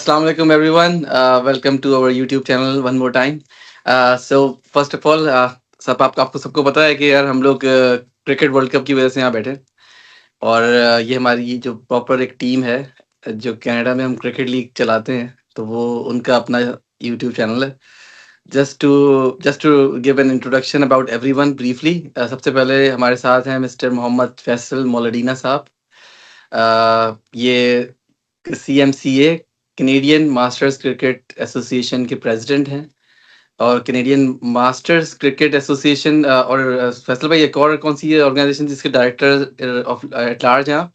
Assalamu alaikum everyone. Welcome to our YouTube channel one more time. So first of all, सब आपको सबको पता है कि यार हम लोग क्रिकेट वर्ल्ड कप की वजह से यहाँ बैठे हैं। और ये हमारी जो प्रॉपर एक टीम है जो कनाडा में हम क्रिकेट लीग चलाते हैं, तो वो उनका अपना यूट्यूब चैनल है। Just to give an introduction about everyone briefly, सबसे पहले हमारे साथ हैं मिस्टर मोहम्मद फैसल मौलडीना साहब। ये CMCA Canadian masters cricket association के प्रेसिडेंट हैं, और कैनेडियन मास्टर्स क्रिकेट एसोसिएशन और फैसल भाई एक और कौन सी ऑर्गेनाइजेशन जिसके डायरेक्टर ऑफ एट लार्ज हैं आप?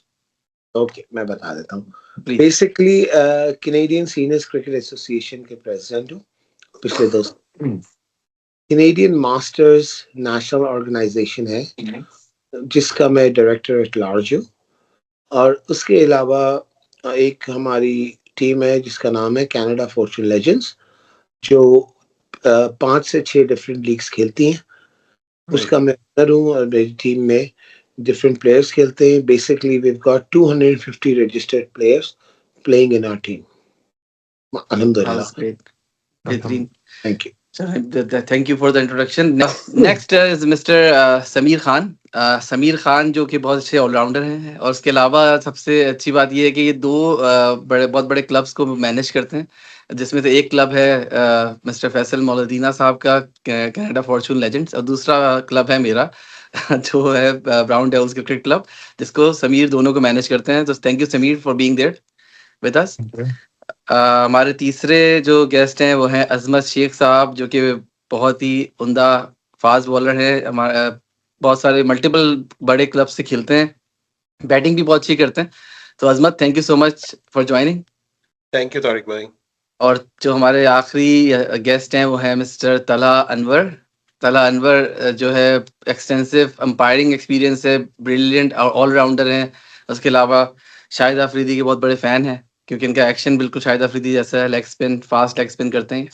ओके, मैं बता देता हूँ। Please. Basically Canadian seniors cricket association के प्रेसिडेंट हूँ पिछले 2 साल। कैनेडियन मास्टर्स नेशनल ऑर्गेनाइजेशन है जिसका मैं डायरेक्टर एट लार्ज हूँ, और उसके अलावा एक हमारी टीम है जिसका नाम है कनाडा फॉर्चून लेजेंड्स, जो 5 से 6 डिफरेंट लीग्स खेलती हैं। उसका मैं ओनर हूँ और मेरी टीम में different players खेलते हैं. Basically, we've got 250 registered players playing in our team. Alhamdulillah. That's great. बेहतरीन. Thank you. Thank you for the introduction. Next is Mr. Sameer Khan. Sameer Khan जो कि बहुत अच्छे ऑलराउंडर हैं, और उसके अलावा सबसे अच्छी बात ये है कि ये 2 बहुत बड़े क्लब्स को मैनेज करते हैं, जिसमें से एक क्लब है मिस्टर फैसल मौलदीना साहब का कनाडा फॉर्चून लेजेंड्स, और दूसरा क्लब है मेरा जो है ब्राउन डेविल्स क्रिकेट क्लब, जिसको समीर दोनों को मैनेज करते हैं. तो thank you Sameer for being there with us. हमारे तीसरे जो गेस्ट हैं वो हैं अजमत शेख साहब, जो कि बहुत ही उम्दा फास्ट बॉलर है. हमारे बहुत सारे मल्टीपल बड़े क्लब से खेलते हैं, बैटिंग भी बहुत अच्छी करते हैं. तो Azmat, thank you so much for joining. Thank you Tariq भाई. और जो हमारे आखिरी गेस्ट हैं वो है मिस्टर तला अनवर. तला अनवर जो है एक्सटेंसिव अंपायरिंग एक्सपीरियंस है, ब्रिलियंट और ऑलराउंडर हैं. उसके अलावा शाहिद अफरीदी के बहुत बड़े फैन हैं, क्योंकि इनका एक्शन बिल्कुल शाहिद अफरीदी जैसा है, leg spin, fast leg spin करते हैं.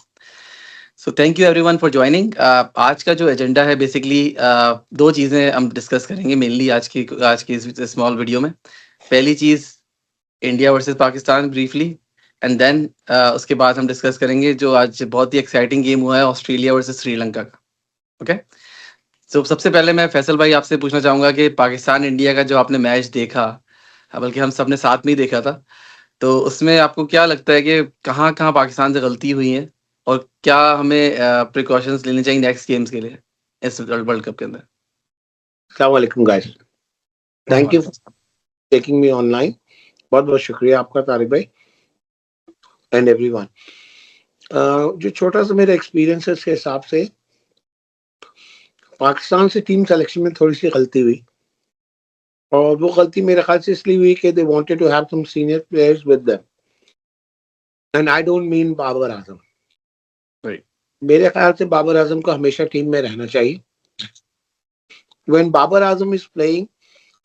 So thank you everyone for joining. आज का जो एजेंडा है बेसिकली 2 चीज़ें हम डिस्कस करेंगे मेनली आज की इस स्मॉल वीडियो में. पहली चीज़ India versus Pakistan briefly, and then उसके बाद हम डिस्कस करेंगे जो आज बहुत ही एक्साइटिंग गेम हुआ है ऑस्ट्रेलिया वर्सेस श्रीलंका का. ओके, सो सबसे पहले मैं फैसल भाई आपसे पूछना चाहूँगा कि पाकिस्तान इंडिया का जो आपने मैच देखा, बल्कि हम सब ने साथ में ही देखा था, तो उसमें आपको क्या लगता है कि कहाँ कहाँ पाकिस्तान से गलती हुई है, और क्या हमें प्रिकॉशंस लेने चाहिए नेक्स्ट गेम्स के लिए इस वर्ल्ड कप के अंदर? Assalamu alaikum guys. Thank you for taking me online. बहुत बहुत शुक्रिया आपका तारिक भाई एंड एवरीवन. जो छोटा सा मेरा एक्सपीरियंस है उसके हिसाब से पाकिस्तान से टीम सिलेक्शन में थोड़ी सी गलती हुई, और वो गलती मेरे ख्याल से इसलिए हुई कि they wanted to have some senior players with them, and I don't mean Babar Azam. मेरे ख्याल से बाबर आजम को हमेशा टीम में रहना चाहिए. When Babar Azam is playing,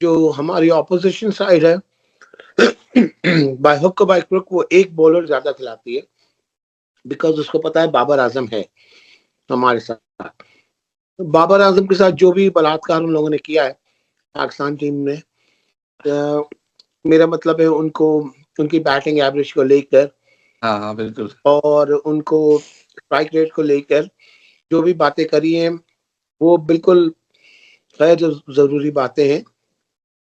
जो हमारी ऑपोजिशन साइड है बाय हुक बाय क्रुक वो एक बॉलर ज्यादा खिलाती है, बिकॉज उसको पता है बाबर आजम है हमारे साथ. बाबर आजम के साथ जो भी बलात्कार उन लोगों ने किया है पाकिस्तान टीम ने, मेरा मतलब है उनको उनकी बैटिंग एवरेज को लेकर, हाँ बिल्कुल, और उनको स्ट्राइक रेट को लेकर जो भी बातें करी हैं वो बिल्कुल गैर जरूरी बातें हैं.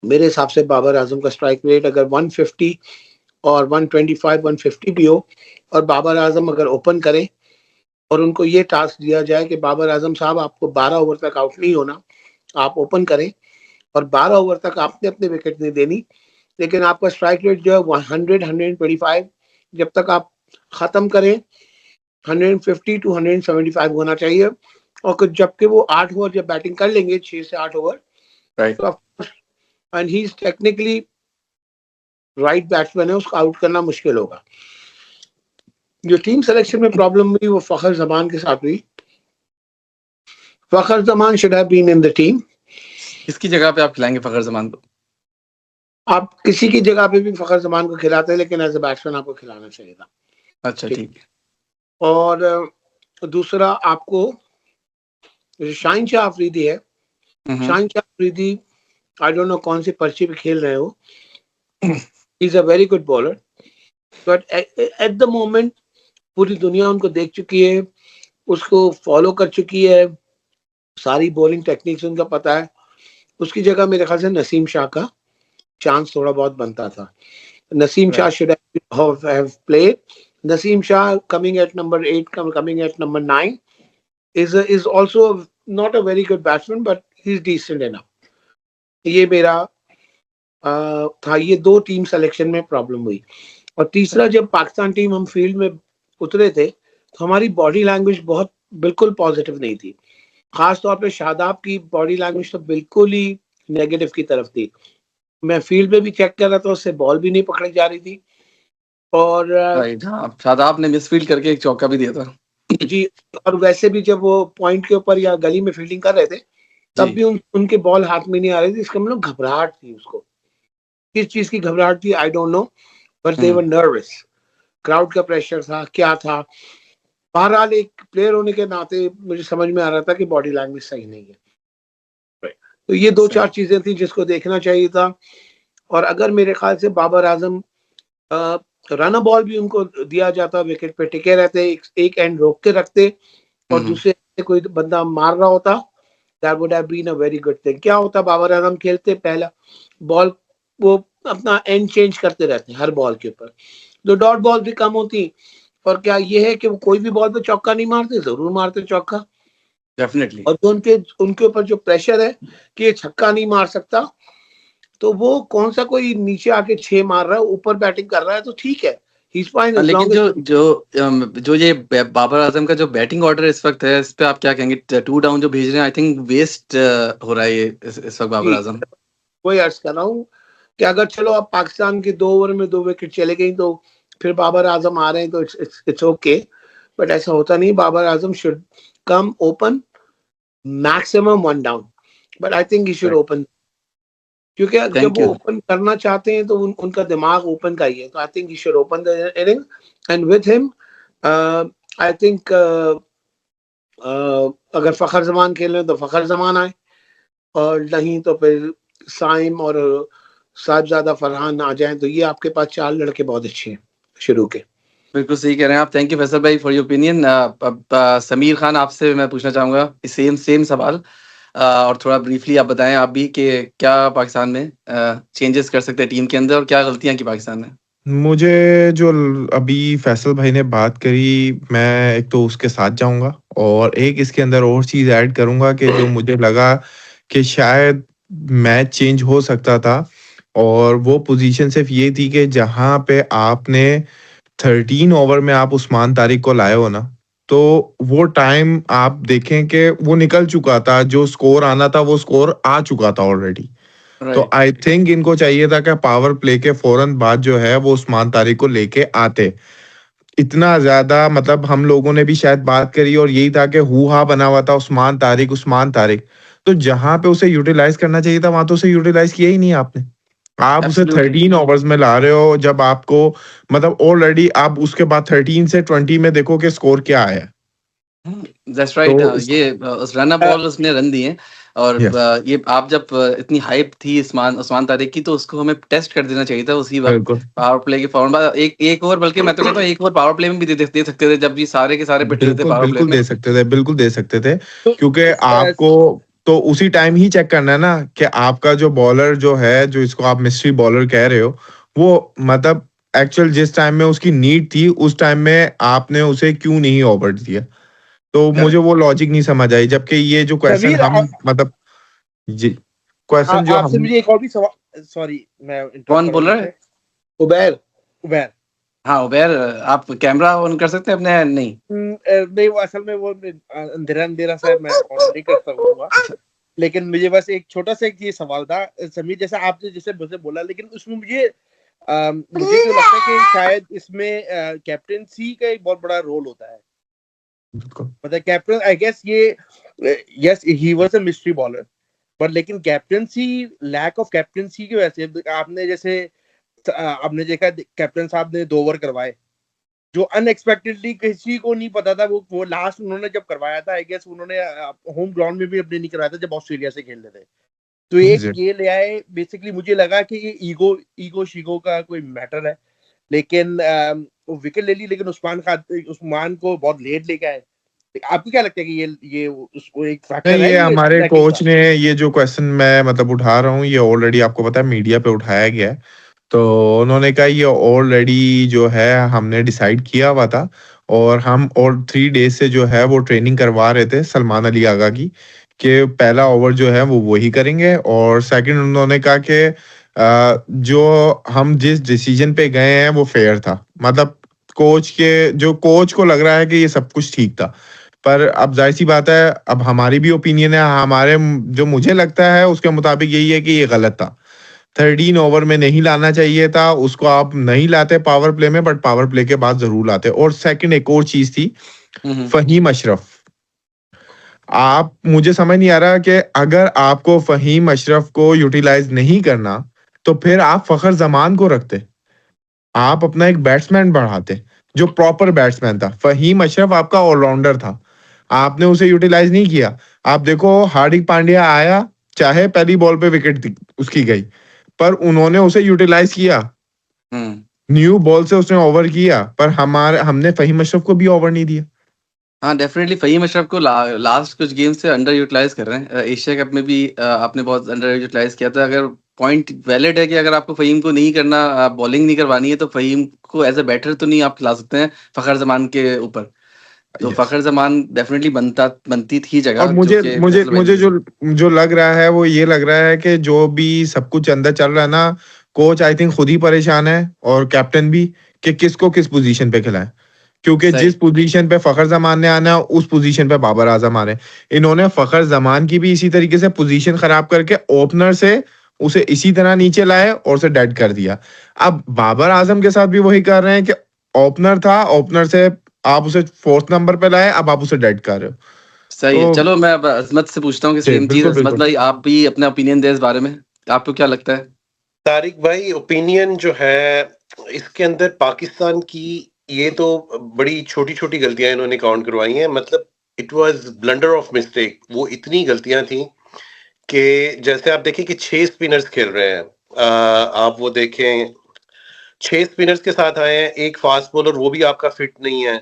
मेरे हिसाब से बाबर आजम का स्ट्राइक रेट अगर 150 और 125 150 भी हो, और बाबर आजम अगर ओपन करें और उनको ये टास्क दिया जाए कि बाबर आजम साहब आपको 12 ओवर तक आउट नहीं होना, आप ओपन करें, और 12 ओवर तक आपने अपने विकेट नहीं देनी, लेकिन आपका स्ट्राइक रेट जो है 100 125 जब तक आप खत्म करें 150 to 175 होना चाहिए. और जबकि वो 8 ओवर जब बैटिंग कर लेंगे 6 से 8 over, and he is technically right batsman है, उसको आउट करना मुश्किल होगा. जो टीम सिलेक्शन में प्रॉब्लम हुई वो फखर जमान के साथ हुई. Fakhar Zaman should have been in the team. किसकी जगह पे आप खिलाएंगे फखर जमान को? आप किसी की जगह पे भी फखर जमान को खिलाते हैं, लेकिन एज ए बैट्समैन आपको खिलाना चाहिए था. अच्छा ठीक है. और दूसरा, आपको शाहीन शाह अफरीदी है, शाहीन शाह अफरीदी आई डोंट नो कौन सी पर्ची पे खेल रहे हो, he is a very good bowler, but at the moment पूरी दुनिया उनको देख चुकी है, उसको फॉलो कर चुकी है, सारी बॉलिंग टेक्निक्स उनका पता है। उसकी जगह मेरे ख्याल से नसीम शाह का चांस थोड़ा बहुत बनता था। Naseem Shah right should have played. Naseem Shah coming at number 8, coming at number 9 is also not a very good batsman, but he's decent enough. ये मेरा था। ये दो टीम सिलेक्शन में प्रॉब्लम हुई। और तीसरा, जब पाकिस्तान टीम हम फील्ड में उतरे थे तो हमारी बॉडी लैंग्वेज बहुत बिल्कुल पॉजिटिव नहीं थी। खास तौर पे शादाब की बॉडी लैंग्वेज तो बिल्कुल ही नेगेटिव की तरफ थी। मैं फील्ड में भी चेक कर रहा था, उससे बॉल भी नहीं पकड़ी जा रही थी। और राइट, हाँ शादाब ने मिसफील्ड करके एक चौका भी दिया था। जी, और वैसे भी जब वो पॉइंट के ऊपर या गली में फील्डिंग कर रहे थे तब जी भी उनके बॉल हाथ में नहीं आ रही थी। इसका मतलब घबराहट थी उसको। किस चीज की घबराहट थी आई don't no, but they were nervous. Crowd का प्रेशर था, क्या था। बहरहाल एक प्लेयर होने के नाते मुझे समझ में आ रहा था कि बॉडी लैंग्वेज सही नहीं है। तो ये दो चार सही। चीजें थी जिसको देखना चाहिए था। और अगर मेरे ख्याल से बाबर आजम रन बॉल भी उनको दिया जाता, विकेट पे टिके रहते, एक एंड रोक के रखते और दूसरे से कोई बंदा मार रहा होता, that would have been a very good thing. क्या होता, बाबर आजम खेलते पहला बॉल, वो अपना एंड चेंज करते रहते हर बॉल के ऊपर, तो डॉट बॉल भी कम होती। और क्या ये है कि वो कोई भी बॉल पे चौका नहीं मारते, जरूर मारते चौका। डेफिनेटली। और जो उनके ऊपर जो प्रेशर है कि ये छक्का नहीं मार सकता, तो वो कौन सा कोई नीचे आके 6 मार रहा है, ऊपर बैटिंग कर रहा है तो ठीक है, ही इज फाइन एज लेकिन लॉन्ग जो एज। जो ये बाबर आजम का जो बैटिंग ऑर्डर इस वक्त है, इस पे आप क्या कहेंगे? 2 डाउन जो भेज रहे हैं, आई थिंक वेस्ट हो रहा है ये इस वक्त बाबर जी, आजम। वही अर्ज कर रहा हूँ कि अगर चलो अब पाकिस्तान के 2 ओवर में 2 विकेट चले गई तो फिर बाबर आजम आ रहे हैं तो इट्स ओके, बट ऐसा होता नहीं। Babar Azam should come open maximum 1 down, but I think he should open, क्योंकि जब थैंक वो यू। ओपन करना चाहते हैं तो उनका दिमाग ओपन का ही है। तो आई think he should open the inning and with him I think अगर फखर जमान खेल रहे हैं तो फखर जमान आए, और नहीं तो फिर साइम और साहिबजादा फरहान आ जाएं। तो ये आपके पास 4 लड़के बहुत अच्छे हैं शुरू के। बिल्कुल सही कह रहे हैं आप। थैंक यू फैसल भाई फॉर योर ओपिनियन। अब समीर खान, आपसे मैं पूछना चाहूंगा सेम सेम सवाल, और थोड़ा ब्रीफली आप बताएं आप भी कि क्या पाकिस्तान में चेंजेस कर सकते हैं टीम के अंदर, और क्या गलतियां की पाकिस्तान ने? मुझे जो अभी फैसल भाई ने बात करी, मैं एक तो उसके साथ जाऊंगा और एक इसके अंदर और चीज ऐड करूंगा कि जो मुझे लगा कि शायद मैच चेंज हो सकता था, और वो पोजीशन सिर्फ ये थी कि जहां पे आपने 13 ओवर में आप उस्मान तारिक को लाए हो ना, तो वो टाइम आप देखें कि वो निकल चुका था, जो स्कोर आना था वो स्कोर आ चुका था ऑलरेडी। तो राइट। आई थिंक इनको चाहिए था कि पावर प्ले के फौरन बाद जो है वो उस्मान तारिक को लेके आते। इतना ज्यादा मतलब हम लोगों ने भी शायद बात करी और यही था कि हु हा बना हुआ था उस्मान तारिक उस्मान तारिक। तो जहां पे उसे यूटिलाइज करना चाहिए था वहां तो उसे यूटिलाइज किया ही नहीं आपने। आप उसे एब्सोल्युटली। 13 ओवर्स में ला रहे हो, जब आपको मतलब ऑलरेडी आप उसके बाद 13 से 20 में देखो कि स्कोर क्या आया। दैट्स तो राइट। ये उस रन बॉल उसने रन दिए, और यस, ये आप जब इतनी हाइप थी उस्मान उस्मान तारिक की, तो उसको हमें टेस्ट कर देना चाहिए था उसी वक्त बिल्कुल पावर प्ले के फौरन बाद। एक ओवर, बल्कि मैं तो कहता हूँ एक ओवर पावर प्ले में भी दे सकते थे, जब ये सारे के सारे पिट रहे थे बिल्कुल पावर प्ले बिल्कुल में। दे सकते थे, बिल्कुल दे सकते थे। तो क्योंकि आपको तो उसी टाइम ही चेक करना है ना कि आपका जो बॉलर जो है, जो इसको आप मिस्ट्री बॉलर कह रहे हो, वो मतलब एक्चुअल जिस टाइम में उसकी नीड थी उस टाइम में आपने उसे क्यों नहीं ओवर दिया। तो मुझे करेक्ट। वो लॉजिक नहीं समझ आई, जबकि ये जो क्वेश्चन समीर हम मतलब जी क्वेश्चन जो आपसे हम मुझे एक और भी सवाल, सॉरी मैं इंटरप्ट कौन कर रहा बोल हूँ रहा बीच है? में। उबैर, उबैर। हाँ उबैर, आप कैमरा ऑन कर सकते हैं अपने? नहीं। नहीं, वो असल में वो अंधेरा अंधेरा सा है, मैं ऑन नहीं कर सकूंगा। लेकिन मुझे बस एक छोटा सा एक ये सवाल था समीर, जैसा आपने जैसे मुझे बोला, लेकिन उसमें मुझे क्यों लगता है कि शायद इसमें कैप्टेंसी का एक बहुत बड़ा रोल होता है। बिल्कुल मतलब कैप्टन, आई गेस ये, yes he was a mystery bowler, पर लेकिन कैप्टेंसी, लैक ऑफ कैप्टेंसी की वजह से आपने जैसे आपने देखा कैप्टन साहब ने 2 ओवर करवाए जो अनएक्सपेक्टेडली किसी को नहीं पता था। वो लास्ट उन्होंने जब करवाया था, आई गेस उन्होंने होम ग्राउंड में भी अपने नहीं करवाया था जब ऑस्ट्रेलिया से खेल रहे थे। तो एक एग्जैक्ट ये ले आए, बेसिकली मुझे लगा कि ये ईगो ईगो शीगो का कोई मैटर है। लेकिन वो विकेट ले ली, लेकिन उस्मान को बहुत लेट लेके आए। आपको क्या लगता है कि ये उसको एक फैक्टर नहीं, है ये हमारे tracking कोच का? ने ये जो क्वेश्चन मैं मतलब उठा रहा हूँ, ये ऑलरेडी आपको पता है मीडिया पे उठाया गया है। तो उन्होंने कहा ये ऑलरेडी जो है हमने डिसाइड किया हुआ था, और हम और 3 डेज से जो है वो ट्रेनिंग करवा रहे थे सलमान अली आगा की, कि पहला ओवर जो है वो वही करेंगे, और सेकंड उन्होंने कहा कि जो हम जिस डिसीजन पे गए हैं वो फेयर था। मतलब कोच को लग रहा है कि ये सब कुछ ठीक था, पर अब जाहिर सी बात है, अब हमारी भी ओपिनियन है, जो मुझे लगता है उसके मुताबिक यही है कि ये गलत था। 13 ओवर में नहीं लाना चाहिए था उसको, आप नहीं लाते पावर प्ले में, बट पावर प्ले के बाद जरूर लाते। और सेकंड एक और चीज थी, फहीम अशरफ। आप मुझे समझ नहीं आ रहा कि अगर आपको फहीम अशरफ को यूटिलाइज नहीं करना, तो फिर आप फखर जमान को रखते, आप अपना एक बैट्समैन बढ़ाते जो प्रॉपर बैट्समैन था। फहीम अशरफ आपका ऑलराउंडर था, आपने उसे यूटिलाइज नहीं किया। आप देखो हार्दिक पांड्या आया, चाहे पहली बॉल पे विकेट उसकी गई, पर उन्होंने उसे यूटिलाइज किया। न्यू बॉल से उसने ओवर किया, पर हमने फहीम अशरफ को भी ओवर नहीं दिया। हाँ, डेफिनेटली फहीम अशरफ को लास्ट कुछ गेम से अंडर यूटिलाइज कर रहे हैं। एशिया कप में भी आपने बहुत अंडर यूटिलाइज किया था। अगर पॉइंट वैलिड है कि अगर आपको फहीम को नहीं करना, बॉलिंग नहीं करवानी है, तो फहीम को एज अ बैटर तो नहीं आप खिला सकते हैं फखर जमान के ऊपर। तो Yes. फखर जमान डेफिनेटली बनती थी जगह। और मुझे जो लग रहा है वो ये लग रहा है कि जो भी सब कुछ अंदर चल रहा है ना, कोच आई थिंक खुद ही परेशान है, और कैप्टन भी, कि किसको किस पोजीशन पे खिलाए। क्योंकि जिस पोजीशन पे फखर जमान ने आना है, उस पोजीशन पे बाबर आजम आ रहे हैं। इन्होंने फखर जमान की भी इसी तरीके से पोजीशन खराब करके ओपनर से उसे इसी तरह नीचे लाए और उसे डेड कर दिया। अब बाबर आजम के साथ भी वही कर रहे हैं कि ओपनर था, ओपनर से आप उसे 4th नंबर पे लाए, अब आप उसे डेड कर रहे हो। सही है। तो चलो मैं अब अजमत से पूछता हूँ कि सेम चीज। बिल्कुल अजमत बिल्कुल। भाई, आप भी अपना ओपिनियन दें इस बारे में, आपको क्या लगता है? तारिक भाई, ओपिनियन जो है इसके अंदर पाकिस्तान की ये तो बड़ी छोटी छोटी गलतियां इन्होंने काउंट करवाई हैं। मतलब it was blunder of mistake. वो इतनी गलतियां थी कि जैसे आप देखें कि 6 स्पिनर्स खेल रहे हैं। आप वो देखें, 6 स्पिनर्स के साथ आए हैं, एक फास्ट बॉलर, वो भी आपका फिट नहीं है।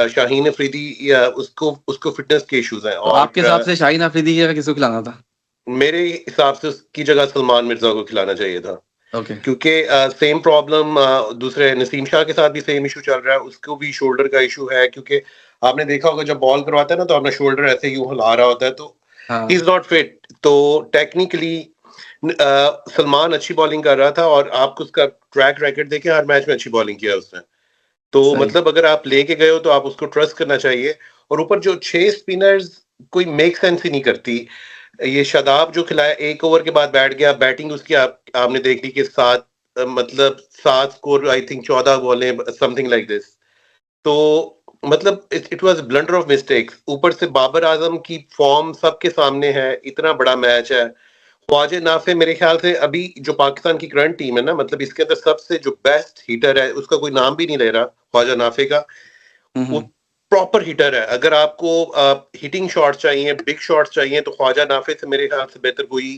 शाहीन अफरीदी, या उसको फिटनेस के इश्यूज हैं। तो आपके हिसाब से शाहीन अफरीदी की किसको खिलाना था? मेरे हिसाब से उसकी जगह सलमान मिर्जा को खिलाना चाहिए था। ओके। क्योंकि सेम प्रॉब्लम दूसरे नसीम शाह के साथ भी सेम इशू चल रहा है। उसको भी शोल्डर का इशू है, क्योंकि आपने देखा होगा जब बॉल करवाता है ना, तो अपना शोल्डर ऐसे यूं हिला रहा होता है, तो ही इज नॉट फिट। तो टेक्निकली सलमान अच्छी बॉलिंग कर रहा था, और आपको उसका ट्रैक रैकेट देखे, हर मैच में अच्छी बॉलिंग किया उसने। तो मतलब अगर आप लेके गए हो तो आप उसको ट्रस्ट करना चाहिए। और ऊपर जो 6 स्पिनर्स, कोई मेक सेंस ही नहीं करती। ये शादाब जो खिलाया, 1 ओवर के बाद बैठ गया, बैटिंग उसकी आपने देख ली कि 7 स्कोर, आई थिंक 14 बॉलें, समथिंग लाइक दिस। तो मतलब it was blunder of mistakes. ऊपर से बाबर आजम की फॉर्म सबके सामने है, इतना बड़ा मैच है। ख्वाजा नाफे मेरे ख्याल से अभी जो पाकिस्तान की करंट टीम है ना, मतलब इसके अंदर सबसे जो बेस्ट हिटर है, उसका कोई नाम भी नहीं ले रहा ख्वाजा नाफे का। वो प्रॉपर हिटर है। अगर आपको हिटिंग शॉट्स चाहिए, बिग शॉट्स चाहिए, तो ख्वाजा नाफे से मेरे ख्याल से बेहतर कोई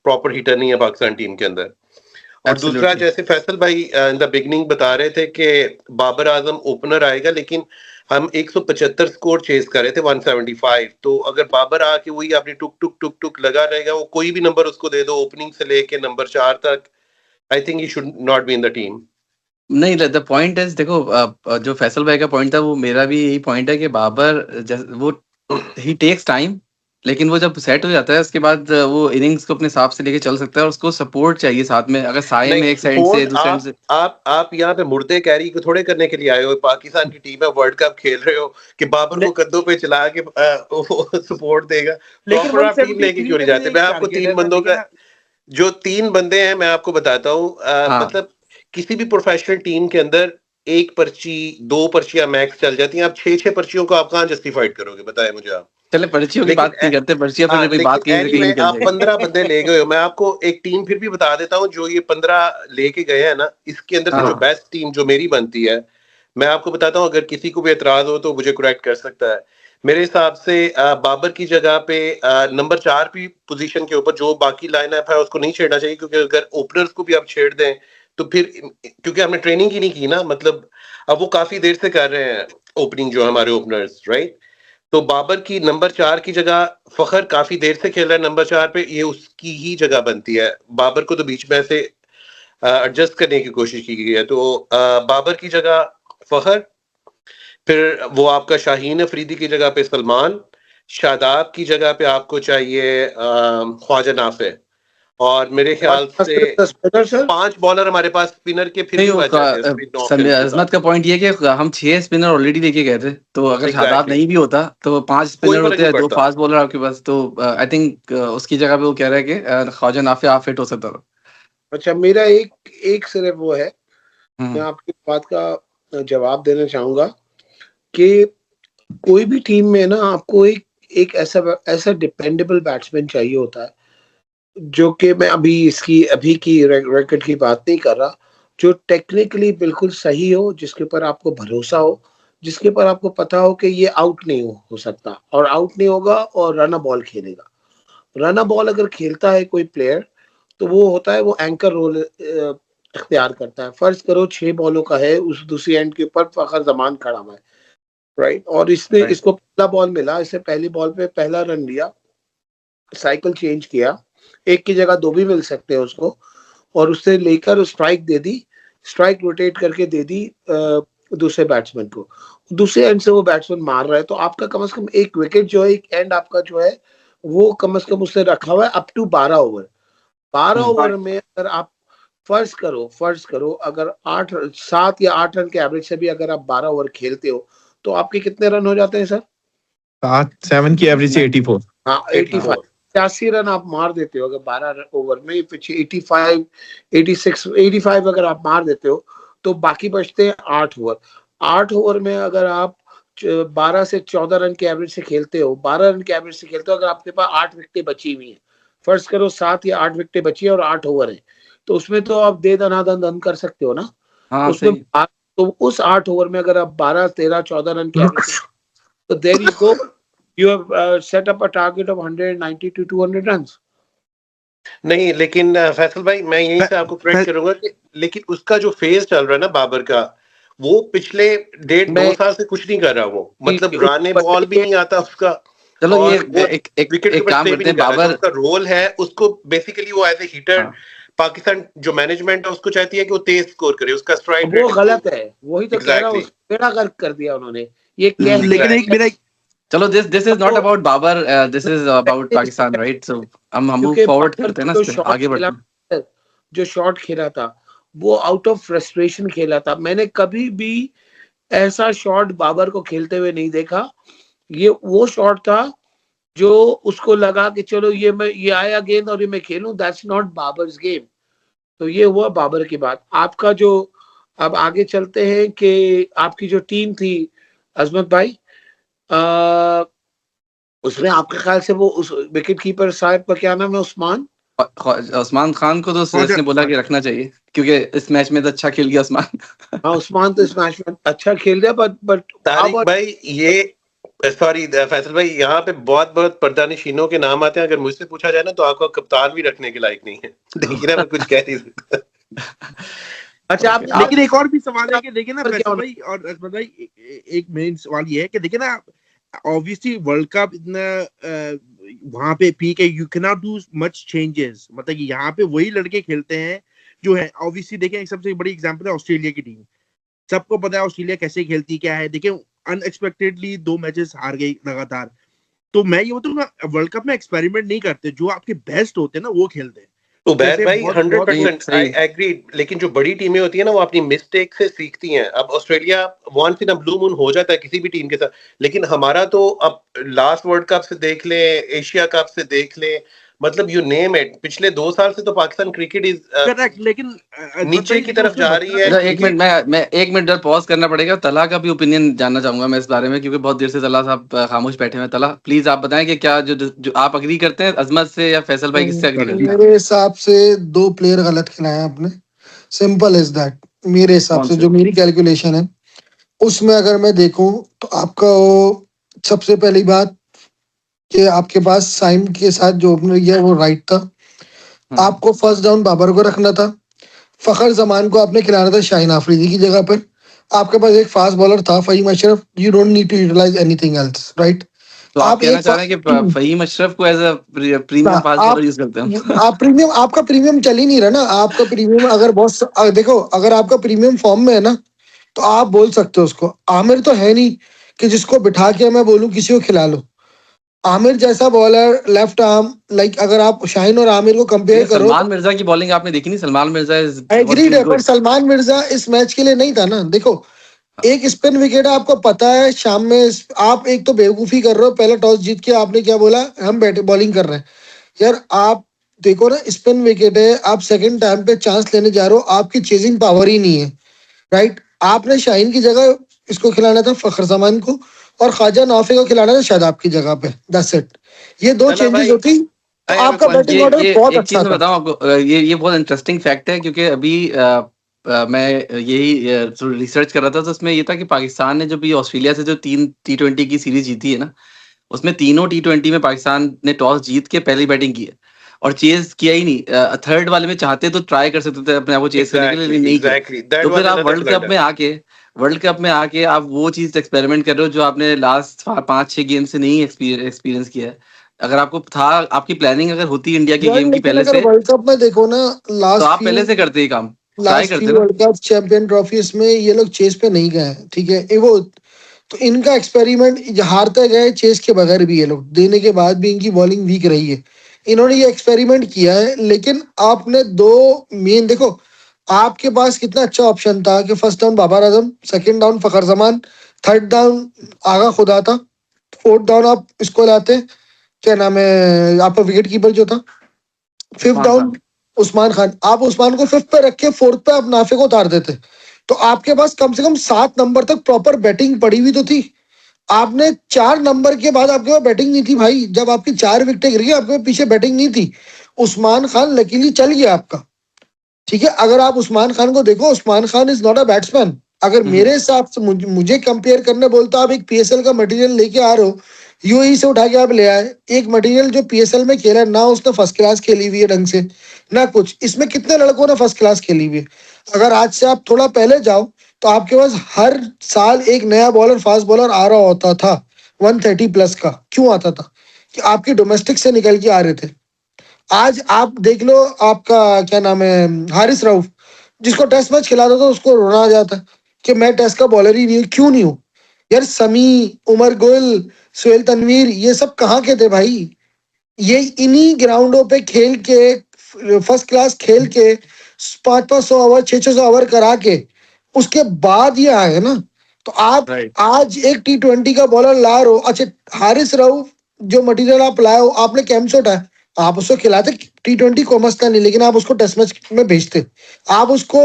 प्रॉपर हिटर नहीं है पाकिस्तान टीम के अंदर। और दूसरा, जैसे फैसल भाई इन द बिगनिंग बता रहे थे कि बाबर आजम ओपनर आएगा, लेकिन हम 175 स्कोर चेस कर रहे थे, 175। तो अगर बाबर आके वही अपनी टुक टुक टुक टुक लगा रहेगा, वो कोई भी नंबर उसको दे दो, ओपनिंग से लेके नंबर 4 तक, आई think he should not be in the team. नहीं, द पॉइंट इज, देखो जो फैसल भाई का पॉइंट था, वो मेरा भी यही पॉइंट है कि बाबर वो ही टेक्स टाइम, लेकिन वो जब सेट हो जाता है उसके बाद वो इनिंग्स को अपने हिसाब से लेके चल सकता है, और उसको सपोर्ट चाहिए साथ में। अगर साये में एक साइड से, दूसरे साइड से आप यहाँ पे मुर्दे कैरी को थोड़े करने के लिए आए हो। पाकिस्तान की टीम है, वर्ल्ड कप खेल रहे हो, कि बाबर को कंधों पे चला के सपोर्ट देगा। लेकिन प्रॉपर आप टीम लेके क्यों नहीं जाते? मैं आपको 3 बंदों का, जो 3 बंदे हैं, मैं आपको बताता हूँ। मतलब किसी भी प्रोफेशनल टीम के अंदर 1 पर्ची, 2 पर्चियां मैक्स चल जाती हैं। आप 6 पर्चियों को आप कहाँ जस्टिफाइड करोगे, बताएं मुझे आप। चले पर्चियों की बात नहीं करते, पर्चियां पर कोई बात कहीं आप 15 बंदे ले गए हो। मैं आपको एक टीम फिर भी बता देता हूँ, जो ये 15 लेके गए हैं ना, इसके अंदर से जो बेस्ट टीम जो मेरी बनती है, मैं आपको बताता हूँ। अगर किसी को भी एतराज हो तो मुझे करेक्ट कर सकता है। मेरे हिसाब से बाबर की जगह पे नंबर 4 भी पोजीशन के ऊपर जो बाकी लाइनअप है उसको नहीं छेड़ना चाहिए, क्योंकि अगर ओपनर्स को भी आप छेड़ दें तो फिर क्योंकि हमने ट्रेनिंग ही नहीं की ना, मतलब अब वो काफी देर से कर रहे हैं ओपनिंग जो हमारे ओपनर्स, राइट? तो बाबर की नंबर 4 की जगह फखर काफी देर से खेल रहा है नंबर 4 पे, ये उसकी ही जगह बनती है। बाबर को तो बीच में से एडजस्ट करने की कोशिश की गई है, तो बाबर की जगह फखर, फिर वो आपका शाहीन अफरीदी की जगह पे सलमान, शादाब की जगह पे आपको चाहिए ख्वाजा नाफे, और मेरे ख्याल से 5 बॉलर हमारे पास स्पिनर के फिर भी बच जाते हैं स्पिन ऑप्शन के साथ। अजमत का पॉइंट ये है कि हम 6 स्पिनर ऑलरेडी लेके गए थे, तो अगर शादाब नहीं भी होता तो 5 स्पिनर होते हैं, 2 फास्ट बॉलर आपके पास, तो आई थिंक उसकी जगह पे वो कह रहा है कि ख्वाजा नाफे आप फिट हो सकता था। अच्छा, मेरा एक सिर्फ वो है, मैं आपकी बात का जवाब देना चाहूंगा कि कोई भी टीम में ना आपको एक ऐसा डिपेंडेबल बैट्समैन चाहिए होता है, जो कि मैं अभी की रैकेट की बात नहीं कर रहा, जो टेक्निकली बिल्कुल सही हो, जिसके ऊपर आपको भरोसा हो, जिसके ऊपर आपको पता हो कि ये आउट नहीं हो सकता, और आउट नहीं होगा और रन बॉल खेलेगा। रन बॉल अगर खेलता है कोई प्लेयर, तो वो होता है, वो एंकर रोल इख्तियार करता है। फर्ज करो 6 बॉलों का है, उस दूसरी एंड के ऊपर फखर जमान खड़ा हुआ है, राइट, और इसको पहला बॉल मिला, इससे पहली बॉल पे पहला रन लिया, साइकिल चेंज किया, एक की जगह 2 भी मिल सकते हैं उसको, और उससे लेकर स्ट्राइक दे दी, स्ट्राइक रोटेट करके दे दी दूसरे बैट्समैन को, दूसरे एंड से वो बैट्समैन मार रहा है, तो आपका कम से कम एक विकेट जो है, एक एंड आपका जो है वो कम से कम उससे रखा हुआ है अप टू 12 ओवर। 12 ओवर में अगर आप फर्ज करो अगर 7 या 8 रन के एवरेज से भी अगर आप 12 ओवर खेलते हो, तो आपके कितने रन हो जाते हैं सर? 7 की एवरेज से 84। हाँ, 85 85 रन आप मार देते हो अगर 12 ओवर में, पीछे 85 86 85 अगर आप मार देते हो, तो बाकी बचते हैं 8 ओवर। 8 ओवर में अगर आप 12 से 14 रन के एवरेज से खेलते हो, 12 रन के एवरेज से खेलते हो, अगर आपके पास 8 विकेटें बची हुई हैं, फर्ज करो 7 या 8 विकेटें बची है और 8 ओवर है, तो उसमें तो आप दे दनादन रन कर सकते हो ना। हाँ, उसमें तो उस 8 ओवर में अगर आप 12 13 14 रन के एवरेज, तो there you go, you have set up a target of 190 to 200 runs. नहीं, लेकिन फैसल भाई मैं यहीं से आपको करेक्ट करूंगा कि लेकिन उसका जो फेज चल रहा है ना बाबर का, वो पिछले 1.5-2 साल से कुछ नहीं कर रहा वो, मतलब राने बॉल भी नहीं आता उसका। चलो ये एक काम करते हैं, बाबर उसका रोल है, उसको बेसिकली वो एज ए हिटर पाकिस्तान जो मैनेजमेंट है उसको चाहती है कि वो तेज स्कोर करे, उसका स्ट्राइक वो गलत है, वही तो कह रहा हूं, बेड़ा गर्क कर दिया उन्होंने ये। लेकिन एक मेरा चलो this is not about Babar, this is about Pakistan, right? So हम मूव फॉरवर्ड करते हैं ना, आगे बढ़ते हैं। जो शॉट खेला था वो आउट ऑफ फ्रस्ट्रेशन खेला था, मैंने कभी भी ऐसा शॉट बाबर को खेलते हुए नहीं देखा। ये वो शॉट था जो उसको लगा कि चलो ये आया गेंद और ये मैं खेलूं, दैट्स नॉट बाबर्स गेम। तो ये हुआ बाबर की बात। आपका जो अब आगे चलते हैं कि आपकी जो टीम थी अजमत भाई, उसमें आपके ख्याल से वो उस विकेट कीपर साहब का क्या नाम है, उस्मान खान को तो सुरेश ने बोला कि रखना चाहिए, क्योंकि इस मैच में तो अच्छा खेल गया उस्मान। हाँ, उस्मान तो इस मैच में अच्छा खेल गया, बट तारिक भाई, ये सॉरी फैसल भाई, यहाँ पे बहुत पर्दानिशीनों के नाम आते हैं, अगर मुझसे पूछा जाए ना तो आपको कप्तान भी रखने के लायक नहीं है, लेकिन मैं कुछ कह नहीं सकता। अच्छा, लेकिन एक और भी सवाल है कि देखिए ना फैसल भाई और अजमत भाई, एक मेन सवाल ये है कि देखिए ना, ऑब्वियसली वर्ल्ड कप इतना वहां पे पीक है, you can not do much changes, मतलब कि यहाँ पे वही लड़के खेलते हैं जो है। ऑब्वियसली देखें, एक सबसे बड़ी एग्जांपल है ऑस्ट्रेलिया की टीम, सबको पता है ऑस्ट्रेलिया कैसे खेलती क्या है। देखें अनएक्सपेक्टेडली 2 मैचेस हार गई लगातार। तो मैं ये बोलूँ वर्ल्ड कप में एक्सपेरिमेंट नहीं करते, जो आपके बेस्ट होते हैं ना वो खेलते हैं। तो बैर भाई 100% आई एग्री, लेकिन जो बड़ी टीमें होती है ना वो अपनी मिस्टेक से सीखती हैं। अब Australia once in a blue moon हो जाता है किसी भी टीम के साथ, लेकिन हमारा तो अब लास्ट वर्ल्ड कप से देख ले, एशिया कप से देख ले, मतलब यू नेम इट, पिछले 2 साल से तो पाकिस्तान क्रिकेट इज करेक्ट, लेकिन नीचे की तरफ जा रही है। एक मिनट, मैं 1 मिनट पॉज करना पड़ेगा, तला का भी ओपिनियन जानना चाहूंगा मैं इस बारे में, क्योंकि बहुत देर से तला साहब खामोश बैठे हुए हैं। तला प्लीज आप बताएं कि क्या जो आप अग्री करते हैं अजमत से या फैसल भाई किससे अग्री करते हैं? मेरे हिसाब से 2 प्लेयर गलत खिलाए आपने, सिंपल इज दैट। मेरे हिसाब से जो मेरी कैलकुलेशन है उसमें अगर मैं देखूं तो आपका सबसे पहली बात कि आपके पास साइम के साथ जो ओपनर किया वो राइट था। आपको फर्स्ट डाउन बाबर को रखना था, फखर जमान को आपने खिलाना था शाहीन आफरीदी की जगह पर, आपके पास एक फास्ट बॉलर था Fahim Ashraf, you don't need to utilise anything else, right? तो आप आप कहना एक चाह रहे हैं कि फहीम अशरफ को as a premium fast bowler use करते हैं हम? आप प्रीमियम, आपका प्रीमियम चल ही नहीं रहा ना, आपका प्रीमियम अगर बहुत देखो, अगर आपका प्रीमियम फॉर्म में है ना तो आप बोल सकते हो उसको। आमिर तो है नहीं कि जिसको बिठा के मैं बोलूं किसी को खिला लो। आमिर जैसा बॉलर लेफ्ट आर्म, लाइक अगर आप शाहीन और आमिर को कंपेयर करो, सलमान मिर्जा की बॉलिंग आपने देखी नहीं? सलमान मिर्जा इज एग्रीड है, पर सलमान मिर्जा इस मैच के लिए नहीं था ना। देखो एक स्पिन विकेट है, आपको पता है शाम में आप एक तो बेवकूफी कर रहे हो, पहले टॉस जीत के आपने क्या बोला, हम बैटिंग बॉलिंग कर रहे हैं। यार आप देखो ना, स्पिन विकेट है, आप सेकंड टाइम पे चांस लेने जा रहे हो, आपकी चेजिंग पावर ही नहीं है, राइट? आपने शाहीन की जगह इसको खिलाना था फखर जमान को, और ख्वाजा नाफे को खिलाना था शादाब की जगह पे, दैट्स इट। ये दो चलो चेंजेस भाई, होती तो आपका बैटिंग ऑर्डर ये बहुत एक अच्छा चीज मैं था। बताऊं आपको, ये बहुत इंटरेस्टिंग फैक्ट है, क्योंकि अभी मैं यही रिसर्च कर रहा था, तो उसमें ये था कि पाकिस्तान ने जो भी ऑस्ट्रेलिया से जो 3 T20 की सीरीज जीती है ना, उसमें तीनों T20 में पाकिस्तान ने टॉस जीत के पहली बैटिंग की है और चेज किया ही नहीं। थर्ड वाले में चाहते तो ट्राई कर सकते थे अपने आप को चेज करने के लिए, लेकिन नहीं किया। दैट तो वाज फिर आप अनदर वर्ल्ड कप में आके आप वो चीज एक्सपेरिमेंट कर रहे हो जो आपने लास्ट 5-6 गेम से नहीं एक्सपीरियंस किया है। अगर आपको था, आपकी प्लानिंग अगर होती इंडिया के यार गेम की लेकिन पहले अगर से, वर्ल्ड कप में देखो ना, तो लास्ट आप फ्यू पहले से करते ही काम, ट्राई लास्ट करते फ्यू ना। वर्ल्ड कप चैंपियन ट्रॉफीज में ये लोग चेस पे नहीं गए हैं, ठीक है? वो तो इनका एक्सपेरिमेंट, हारते गए चेस के बगैर भी, ये लोग देने के बाद भी इनकी बॉलिंग वीक रही है, इन्होंने ये एक्सपेरिमेंट किया है। लेकिन आपने दो मेन देखो, आपके पास कितना अच्छा ऑप्शन था कि first down Babar Azam, second down फखर जमान, थर्ड डाउन आगा खुदा था, फोर्थ डाउन आप इसको लाते, क्या नाम है आपका विकेट कीपर जो था, फिफ्थ उस्मान डाउन खान। उस्मान खान, आप उस्मान को फिफ्थ पे रख के फोर्थ पे आप नाफे को उतार देते, तो आपके पास कम से कम 7 नंबर तक प्रॉपर बैटिंग पड़ी हुई तो थी। आपने 4 नंबर के बाद आपके पास बैटिंग नहीं थी भाई, जब आपकी 4 विकेटें गिर गई आपके पीछे बैटिंग नहीं थी। उस्मान खान लकीली चल गया आपका, ठीक है? अगर आप उस्मान खान को देखो, Usman Khan is not a batsman. अगर मेरे हिसाब से मुझे कंपेयर करने बोलता, आप एक पीएसएल का मटेरियल लेके आ रहे हो, यूएई से उठा के आप ले आए एक मटेरियल जो पीएसएल में खेला ना, उसने फर्स्ट क्लास खेली हुई है ढंग से ना कुछ, इसमें कितने लड़कों ने फर्स्ट क्लास खेली हुई है। अगर आज से आप थोड़ा पहले जाओ तो आपके पास हर साल एक नया बॉलर, फास्ट बॉलर आ रहा होता था 130+ का। क्यों आता था? कि आपके डोमेस्टिक से निकल के आ रहे थे। आज आप देख लो, आपका क्या नाम है, हारिस रऊफ, जिसको टेस्ट मैच खिलाता था उसको रोना आ जाता कि मैं टेस्ट का बॉलर ही नहीं हूँ। क्यों नहीं हूँ यार? समी, उमर गुल, सुहेल तनवीर, ये सब कहाँ के थे भाई? ये इन्हीं ग्राउंडों पे खेल के, फर्स्ट क्लास खेल के, 500-500 ओवर, 600 ओवर करा के उसके बाद ये आए ना। तो आप राइट। आज एक T20 का बॉलर ला रहे हो। अच्छा, हारिस रऊफ जो मटेरियल आप लाए हो, आपने कैंप से उठाया, आप उसको खिलाते T20 को मसला नहीं, लेकिन आप उसको टेस्ट मैच में भेजते, आप उसको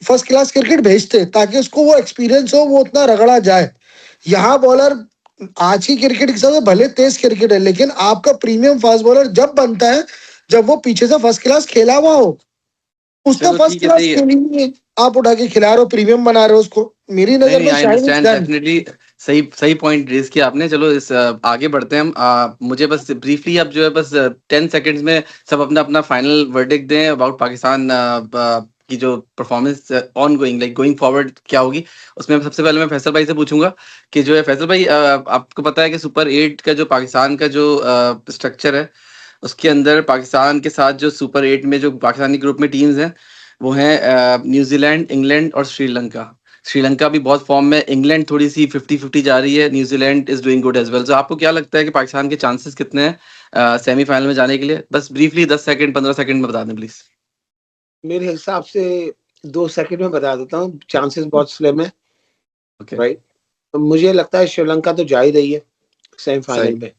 फर्स्ट क्लास क्रिकेट भेजते, ताकि उसको वो एक्सपीरियंस हो, वो उतना रगड़ा जाए। यहाँ बॉलर आज की क्रिकेट के हिसाब से भले तेज क्रिकेट है, लेकिन आपका प्रीमियम फास्ट बॉलर जब बनता है जब वो पीछे से फर्स्ट क्लास खेला हुआ हो। उसने चलो फर्स्ट ठीक है, क्लास सही है। खेली नहीं है, आप उठा के खिला रहे हो, प्रीमियम बना रहे हो उसको। मेरी नहीं नजर नहीं, में I shine is understand done. Definitely. सही सही पॉइंट रेज किया आपने। चलो इस आगे बढ़ते हैं हम। मुझे बस ब्रीफली अब जो है बस 10 सेकंड्स में सब अपना अपना फाइनल वर्डिक्ट दें अबाउट पाकिस्तान की जो performance on going, like going forward क्या होगी। उसमें सबसे पहले मैं फैसल भाई से पूछूंगा कि जो है फैसल भाई, आपको पता है कि सुपर 8 का जो पाकिस्तान का जो स्ट्रक्चर है, उसके अंदर पाकिस्तान के साथ जो सुपर 8 में जो पाकिस्तानी ग्रुप में टीम्स हैं वो हैं न्यूजीलैंड, इंग्लैंड और श्रीलंका। श्रीलंका भी बहुत फॉर्म में, इंग्लैंड थोड़ी सी 50-50 जा रही है, New Zealand is doing good as well. तो आपको क्या लगता है कि पाकिस्तान के चांसेस कितने हैं सेमीफाइनल में जाने के लिए? बस ब्रीफली 10 सेकंड 15 सेकंड में बता दें प्लीज। मेरे हिसाब से 2 सेकंड में बता देता हूँ, चांसेस बहुत स्लिम है, ओके, राइट? तो मुझे लगता है श्रीलंका तो जा ही रही है सेमीफाइनल सही। में,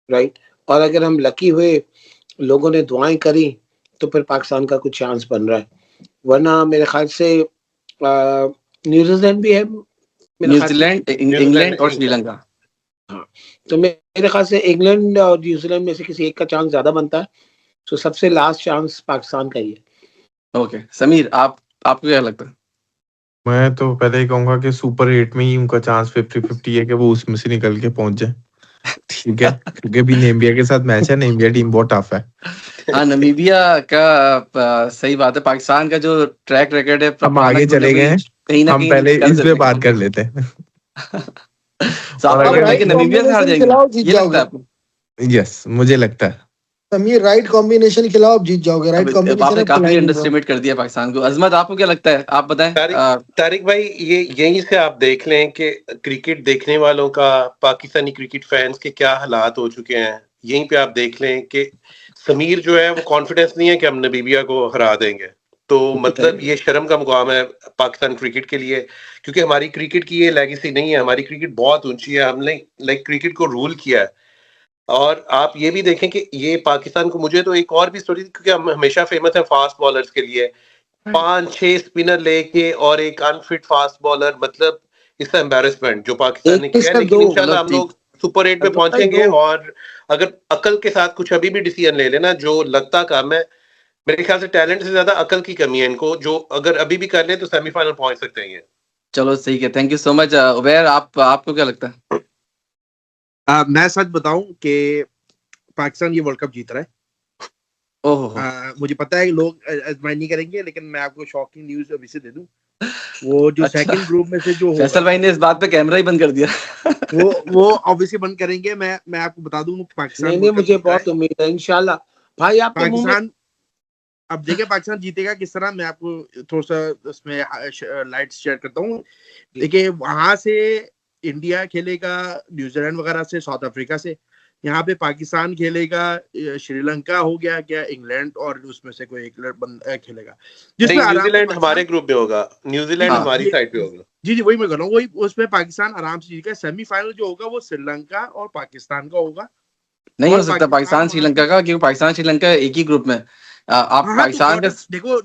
राइट? और अगर हम लकी हुए, लोगों ने दुआएं करी, तो फिर पाकिस्तान का कुछ चांस बन रहा है। वरना मेरे ख्याल से न्यूजीलैंड भी है मेरे ख्याल से। न्यूजीलैंड, इंग्लैंड और श्रीलंका। हाँ, तो मेरे ख्याल से इंग्लैंड और न्यूजीलैंड में से किसी एक का चांस ज्यादा बनता है, तो सबसे लास्ट चांस पाकिस्तान का ही है। ओके, समीर आपको क्या लगता है? मैं तो पहले ही कहूंगा कि सुपर 8 में ही उनका चांस 50-50 है कि वो उसमें से निकल के पहुंच जाए। ठीक है, क्योंकि अभी नामीबिया के साथ मैच है, नामीबिया टीम बहुत टफ है। हाँ, नामीबिया का सही बात है। पाकिस्तान का जो ट्रैक रिकॉर्ड है, हम आगे चले गए हैं, कहीं ना हम कहीं पहले कर इस पे देते बात कर लेते हैं। तो और आपको अगर लगता है कि राइट नामीबिया से हार कॉम्बिनेशन जाएंगे? खिलाओ जीत ये लगता जाओगे। है आपको? यस, मुझे लगता है। समीर राइट कॉम्बिनेशन खिलाओ आप जीत जाओगे। राइट अब कॉम्बिनेशन आपने आप काफी खिला ही नहीं रहे हो। अंडरस्टिमेट कर दिया पाकिस्तान को। अजमत, आपको क्या लगता है? आप बताएं। तारिक भाई, ये यहीं से आप देख लें कि क्रिकेट देखने वालों का, पाकिस्तानी क्रिकेट फैंस के क्या हालात हो चुके हैं। यहीं पे आप देख लें कि समीर जो है वो कॉन्फिडेंस नहीं है कि हम नामीबिया को हरा देंगे। तो मतलब ये शर्म का मुकाम है पाकिस्तान क्रिकेट के लिए, क्योंकि हमारी क्रिकेट की ये लेगेसी नहीं है। हमारी क्रिकेट बहुत ऊंची है, हमने लाइक क्रिकेट को रूल किया है। और आप ये भी देखें कि ये पाकिस्तान को, मुझे तो एक और भी स्टोरी, क्योंकि हम हमेशा फेमस है फास्ट बॉलर्स के लिए, 5-6 स्पिनर लेके और एक अनफिट फास्ट बॉलर, मतलब इसका एम्बेरसमेंट जो पाकिस्तान ने किया है। लेकिन इंशाल्लाह हम लोग सुपर 8 में पहुंचेंगे, और अगर अकल के साथ कुछ अभी भी डिसीजन ले लेना, जो लगता काम है, मेरे ख्याल से टैलेंट से ज्यादा अकल की कमी है इनको, जो अगर अभी भी कर ले तो सेमीफाइनल पहुंच सकते हैं। चलो सही है, थैंक यू सो मच। उबैर, आपको क्या लगता है? मैं सच बताऊं कि पाकिस्तान ये वर्ल्ड कप जीत रहा है। मुझे पता है कि लोग एडमायर नहीं करेंगे, लेकिन मैं आपको शॉकिंग न्यूज अभी से दे दूं। वो जो सेकंड ग्रुप में से जो फैसल भाई ने इस बात पे कैमरा ही बंद कर दिया। वो ऑब्वियसली बंद करेंगे। मैं आपको बता दूं, पाकिस्तान नहीं, मुझे बहुत उम्मीद है इंशाल्लाह। भाई आप पाकिस्तान, अब देखिए पाकिस्तान जीतेगा किस तरह, मैं आपको थोड़ा सा उसमें लाइट शेयर करता हूँ। देखिए वहां से इंडिया खेलेगा न्यूजीलैंड वगैरह से, साउथ अफ्रीका से। यहाँ पे पाकिस्तान खेलेगा श्रीलंका हो गया क्या, इंग्लैंड, और उसमें से कोई एक बंदा खेलेगा जिसमें न्यूजीलैंड हमारे ग्रुप में होगा, न्यूजीलैंड हमारी साइड पे होगा। जी वही मैं कर रहा हूँ, वही उसमें पाकिस्तान आराम से जीतेगा। सेमीफाइनल जो होगा वो श्रीलंका और पाकिस्तान का होगा। नहीं हो सकता पाकिस्तान श्रीलंका का, क्योंकि पाकिस्तान श्रीलंका एक ही ग्रुप में। आप पाकिस्तान का देखो,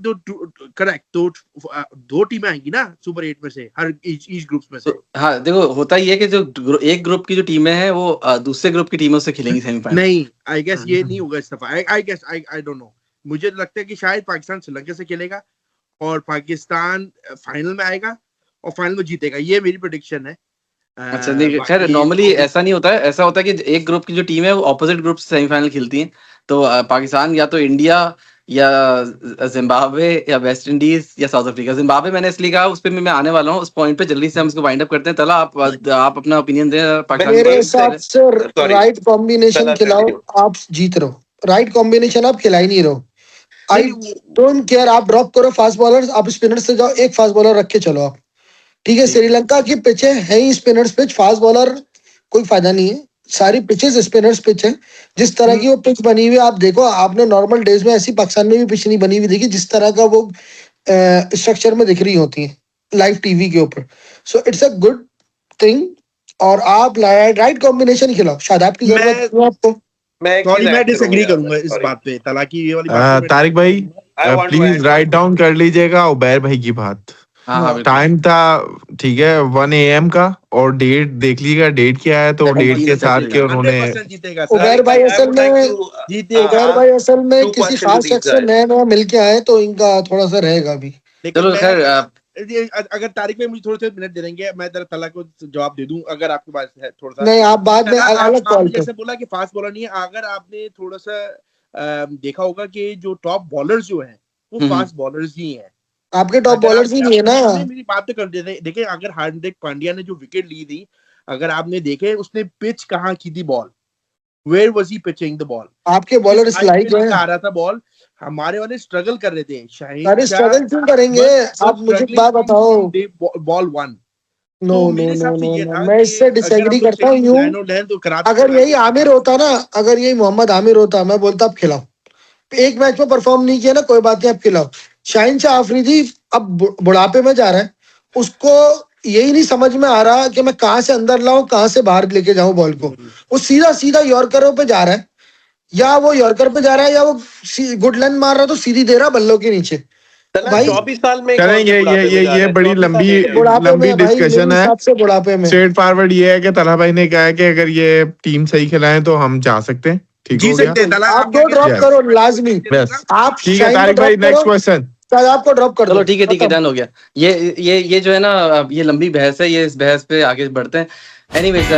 करेक्ट, तो 2 टीमें आएंगी ना सुपर 8 में से, हर ईच ग्रुप में से। हाँ देखो, होता ही है कि जो एक ग्रुप की जो टीमें हैं वो दूसरे ग्रुप की टीमों से खेलेंगी सेमीफाइनल। नहीं, आई गेस ये नहीं होगा इस दफा। I guess, I don't know, मुझे लगता है कि शायद पाकिस्तान श्रीलंका से खेलेगा और पाकिस्तान फाइनल में आएगा और फाइनल में जीतेगा। ये मेरी प्रेडिक्शन है। अच्छा, नहीं खैर, नॉर्मली ऐसा नहीं होता है। ऐसा होता है कि एक ग्रुप की जो टीम है वो ऑपोजिट ग्रुप से सेमीफाइनल खेलती है। तो पाकिस्तान या तो इंडिया या जिम्बाब्वे या वेस्ट इंडीज या साउथ अफ्रीका। जिम्बाब्वे मैंने इसलिए कहा, उस पर मैं आने वाला हूँ, उस पॉइंट पे जल्दी से हम इसको वाइंड अप करते हैं। तला, आप अपना ओपिनियन दें पाकिस्तान। मेरे हिसाब से राइट कॉम्बिनेशन खिलाओ, आप जीत रहे हो। राइट कॉम्बिनेशन आप खिला ही नहीं रहो। आई डोंट केयर, आप ड्रॉप करो फास्ट बॉलर, आप स्पिनर से जाओ, एक फास्ट बॉलर रख के चलो आप। ठीक है, श्रीलंका की पिचे है ही स्पिनर्स पिच, फास्ट बॉलर कोई फायदा नहीं है। सारी पिचेस स्पिनर्स पिच है। जिस तरह की वो पिच बनी हुई है, आप देखो, आपने नॉर्मल डेज में ऐसी पाकिस्तान में भी पिच नहीं बनी हुई देखी जिस तरह का वो स्ट्रक्चर में दिख रही होती है लाइव टीवी के ऊपर। So it's a good thing. और आप राइट कॉम्बिनेशन खिलाओ, शायद आपकी जरूरत है आपको। मैं डिसएग्री करूंगा इस बात पे, तालाकी ये वाली बात। तारिक भाई प्लीज राइट डाउन कर लीजिएगा उबैर भाई की बात। टाइम था, ठीक है, 1 AM का, और डेट देख लीजिएगा, डेट क्या है, तो डेट के साथ के उन्होंने उबैर भाई असल में किसी खास शख्स से नया मिलके आए तो इनका थोड़ा सा रहेगा अभी। चलो खैर, अगर तारिक में मुझे थोड़े से मिनट दे देंगे, मैं तला को जवाब दे दूं, अगर आपके पास है थोड़ा सा। नहीं, आप बाद में अलग कॉल पे। जैसे बोला कि फास्ट बॉलर नहीं है, अगर आपने थोड़ा सा देखा होगा कि जो टॉप बॉलर्स जो हैं वो फास्ट बॉलर्स ही हैं। आपके टॉप बॉलर्स ही नहीं है ना। मेरी बात तो कर देते। देखिए, अगर हार्दिक पांड्या ने जो विकेट ली थी, अगर आपने देखे उसने पिच कहाँ की थी ball, where was he pitching the ball? आपके बॉलर स्लाइड में आ रहा था बॉल, हमारे वाले स्ट्रगल कर रहे थे। शाहिद स्ट्रगल क्यों करेंगे? आप मुझे बात बताओ। बॉल 1 नो, मैं इससे डिसएग्री करता हूँ। अगर यही आमिर होता ना, अगर यही मोहम्मद आमिर होता, मैं बोलता आप खिलाओ। एक मैच में परफॉर्म नहीं किया ना, कोई बात नहीं, आप खिलाओ। शाहीन शाह अफरीदी अब बुढ़ापे में जा रहा है, उसको यही नहीं समझ में आ रहा कि मैं कहां से अंदर लाऊं, कहां से बाहर लेके जाऊं बॉल को। वो सीधा यॉर्करों पे जा रहा है, या वो यॉर्कर पे जा रहा है, या वो गुड लेंथ मार रहा है तो सीधी दे रहा बल्लों के नीचे। भाई 24 साल में ये बड़ी लंबी डिस्कशन है। बुढ़ापे में स्ट्रेट फॉरवर्ड ये है कि तला भाई ने कहा है कि अगर ये टीम सही खिलाएं तो हम जा सकते हैं। ठीक हो गया, आप 2 ड्रॉप करो लाजमी। आप ठीक है तारिक भाई, नेक्स्ट क्वेश्चन। आपको ड्रॉप कर दो। चलो ठीक है, डन हो गया। ये जो है ना, ये लंबी बहस है, ये इस बहस पे आगे बढ़ते हैं। एनीवेज